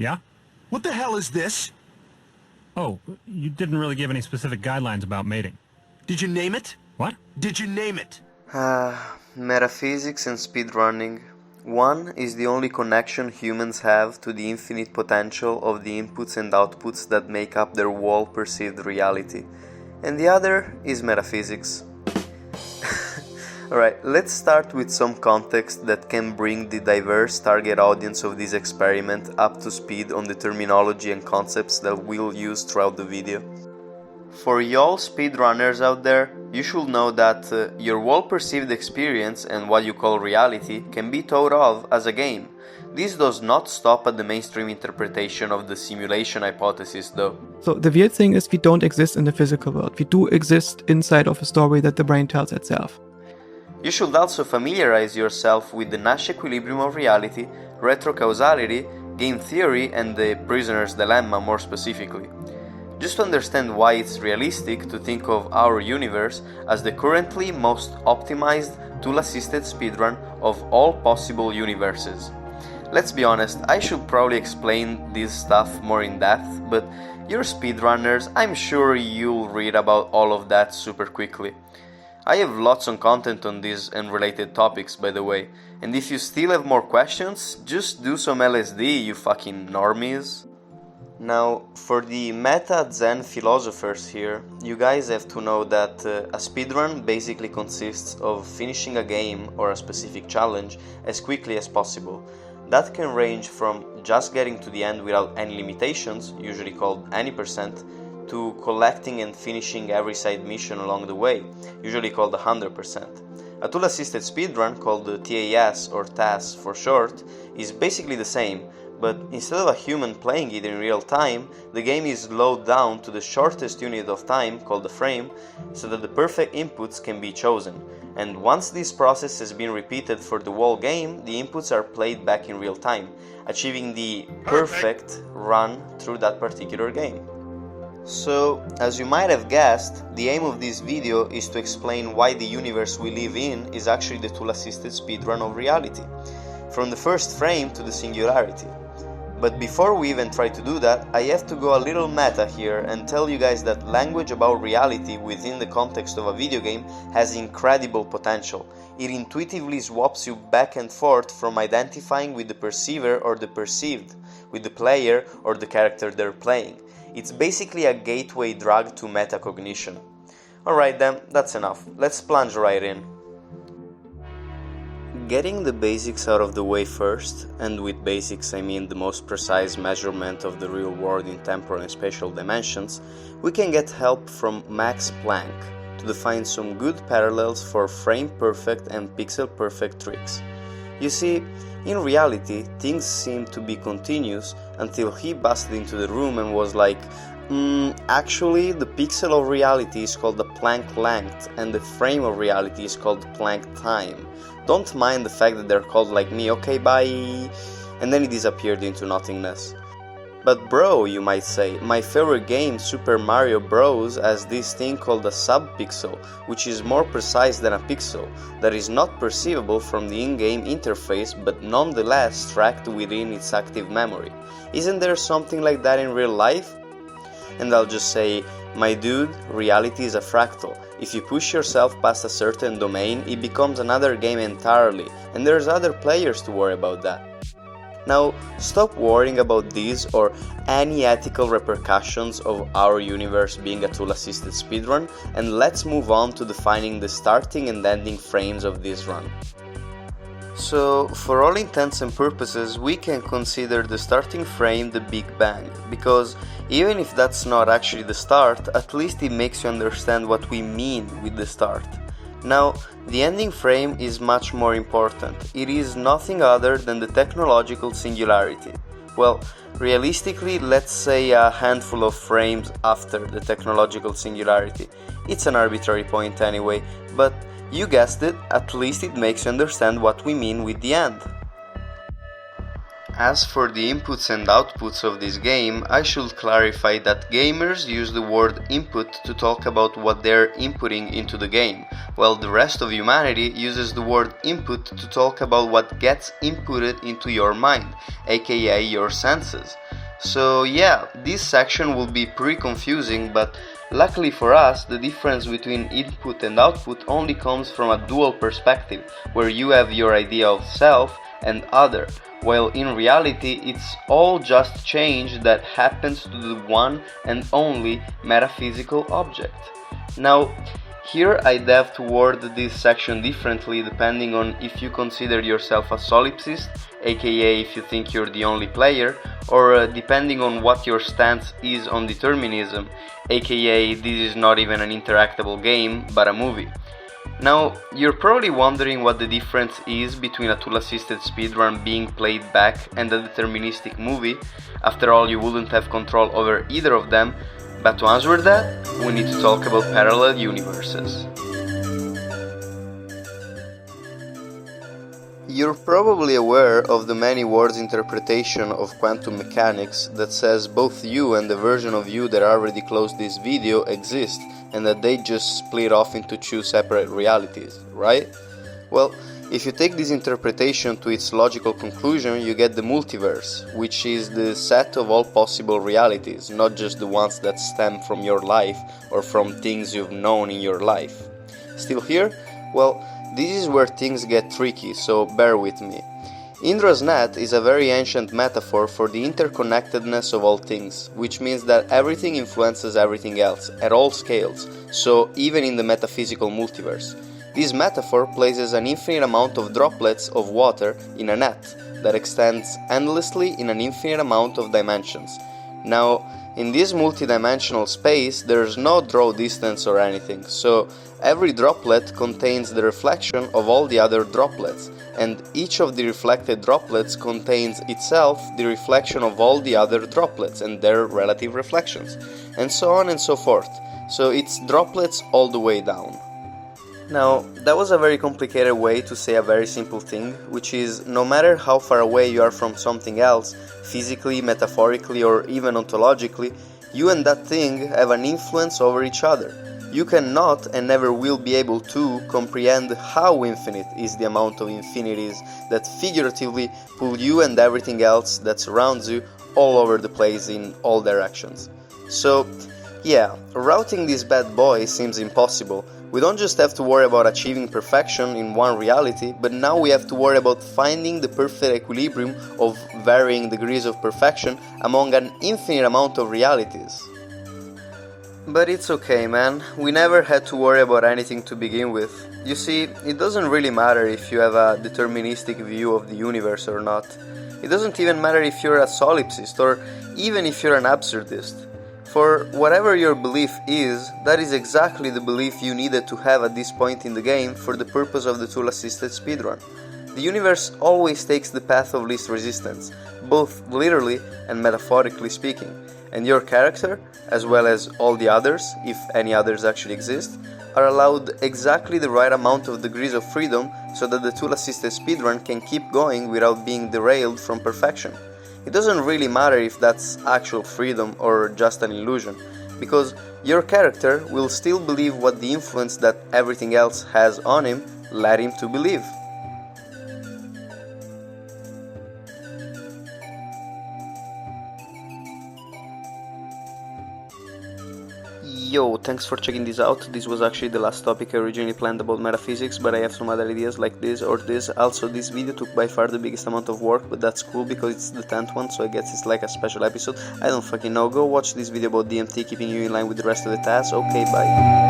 Yeah? What the hell is this? Oh, you didn't really give any specific guidelines about mating. Did you name it? What? Did you name it? Metaphysics and speedrunning. One is the only connection humans have to the infinite potential of the inputs and outputs that make up their whole perceived reality. And the other is metaphysics. Alright, let's start with some context that can bring the diverse target audience of this experiment up to speed on the terminology and concepts that we'll use throughout the video. For y'all speedrunners out there, you should know that your whole perceived experience and what you call reality can be thought of as a game. This does not stop at the mainstream interpretation of the simulation hypothesis though. So the weird thing is we don't exist in the physical world. We do exist inside of a story that the brain tells itself. You should also familiarize yourself with the Nash equilibrium of reality, retrocausality, game theory and the prisoner's dilemma more specifically. Just to understand why it's realistic to think of our universe as the currently most optimized tool-assisted speedrun of all possible universes. Let's be honest, I should probably explain this stuff more in depth, but you're speedrunners, I'm sure you'll read about all of that super quickly. I have lots of content on these and related topics, by the way, and if you still have more questions, just do some LSD, you fucking normies. Now, for the meta-zen philosophers here, you guys have to know that a speedrun basically consists of finishing a game or a specific challenge as quickly as possible. That can range from just getting to the end without any limitations, usually called any %, to collecting and finishing every side mission along the way, usually called 100%. A tool-assisted speedrun, called the TAS or TAS for short, is basically the same, but instead of a human playing it in real time, the game is slowed down to the shortest unit of time, called the frame, so that the perfect inputs can be chosen. And once this process has been repeated for the whole game, the inputs are played back in real time, achieving the perfect run through that particular game. So, as you might have guessed, the aim of this video is to explain why the universe we live in is actually the tool-assisted speedrun of reality, from the first frame to the singularity. But before we even try to do that, I have to go a little meta here and tell you guys that language about reality within the context of a video game has incredible potential. It intuitively swaps you back and forth from identifying with the perceiver or the perceived, with the player or the character they're playing. It's basically a gateway drug to metacognition. Alright then, that's enough. Let's plunge right in. Getting the basics out of the way first, and with basics I mean the most precise measurement of the real world in temporal and spatial dimensions, we can get help from Max Planck to define some good parallels for frame-perfect and pixel-perfect tricks. You see, in reality, things seem to be continuous until he busted into the room and was like, actually the pixel of reality is called the Planck length and the frame of reality is called Planck time. Don't mind the fact that they're called like me, okay, bye. And then he disappeared into nothingness. But bro, you might say, my favorite game, Super Mario Bros, has this thing called a subpixel, which is more precise than a pixel, that is not perceivable from the in-game interface but nonetheless tracked within its active memory. Isn't there something like that in real life? And I'll just say, my dude, reality is a fractal. If you push yourself past a certain domain, it becomes another game entirely, and there's other players to worry about that. Now, stop worrying about these or any ethical repercussions of our universe being a tool-assisted speedrun, and let's move on to defining the starting and ending frames of this run. So, for all intents and purposes, we can consider the starting frame the Big Bang, because even if that's not actually the start, at least it makes you understand what we mean with the start. Now, the ending frame is much more important. It is nothing other than the technological singularity. Well, realistically, let's say a handful of frames after the technological singularity. It's an arbitrary point anyway, but you guessed it, at least it makes you understand what we mean with the end. As for the inputs and outputs of this game, I should clarify that gamers use the word input to talk about what they're inputting into the game, while the rest of humanity uses the word input to talk about what gets inputted into your mind, aka your senses. So yeah, this section will be pretty confusing, but luckily for us, the difference between input and output only comes from a dual perspective, where you have your idea of self and other, while in reality it's all just change that happens to the one and only metaphysical object. Now, here I delve toward this section differently depending on if you consider yourself a solipsist, aka if you think you're the only player, or depending on what your stance is on determinism, aka this is not even an interactable game but a movie. Now, you're probably wondering what the difference is between a tool-assisted speedrun being played back and a deterministic movie. After all, you wouldn't have control over either of them, but to answer that, we need to talk about parallel universes. You're probably aware of the many words interpretation of quantum mechanics that says both you and the version of you that already closed this video exist, and that they just split off into two separate realities, right? Well, if you take this interpretation to its logical conclusion, you get the multiverse, which is the set of all possible realities, not just the ones that stem from your life or from things you've known in your life. Still here? Well, this is where things get tricky, so bear with me. Indra's net is a very ancient metaphor for the interconnectedness of all things, which means that everything influences everything else, at all scales, so even in the metaphysical multiverse. This metaphor places an infinite amount of droplets of water in a net that extends endlessly in an infinite amount of dimensions. Now, in this multidimensional space, there's no draw distance or anything, so every droplet contains the reflection of all the other droplets, and each of the reflected droplets contains itself the reflection of all the other droplets and their relative reflections, and so on and so forth. So it's droplets all the way down. Now, that was a very complicated way to say a very simple thing, which is no matter how far away you are from something else, physically, metaphorically, or even ontologically, you and that thing have an influence over each other. You cannot and never will be able to comprehend how infinite is the amount of infinities that figuratively pull you and everything else that surrounds you all over the place in all directions. So, yeah, routing this bad boy seems impossible. We don't just have to worry about achieving perfection in one reality, but now we have to worry about finding the perfect equilibrium of varying degrees of perfection among an infinite amount of realities. But it's okay, man, we never had to worry about anything to begin with. You see, it doesn't really matter if you have a deterministic view of the universe or not. It doesn't even matter if you're a solipsist or even if you're an absurdist. For whatever your belief is, that is exactly the belief you needed to have at this point in the game for the purpose of the tool-assisted speedrun. The universe always takes the path of least resistance, both literally and metaphorically speaking, and your character, as well as all the others, if any others actually exist, are allowed exactly the right amount of degrees of freedom so that the tool-assisted speedrun can keep going without being derailed from perfection. It doesn't really matter if that's actual freedom or just an illusion, because your character will still believe what the influence that everything else has on him led him to believe. Yo, thanks for checking this out. This was actually the last topic I originally planned about metaphysics, but I have some other ideas like this or this. Also, this video took by far the biggest amount of work, but that's cool because it's the 10th one, so I guess it's like a special episode. I don't fucking know. Go watch this video about DMT keeping you in line with the rest of the TAS. Okay, bye.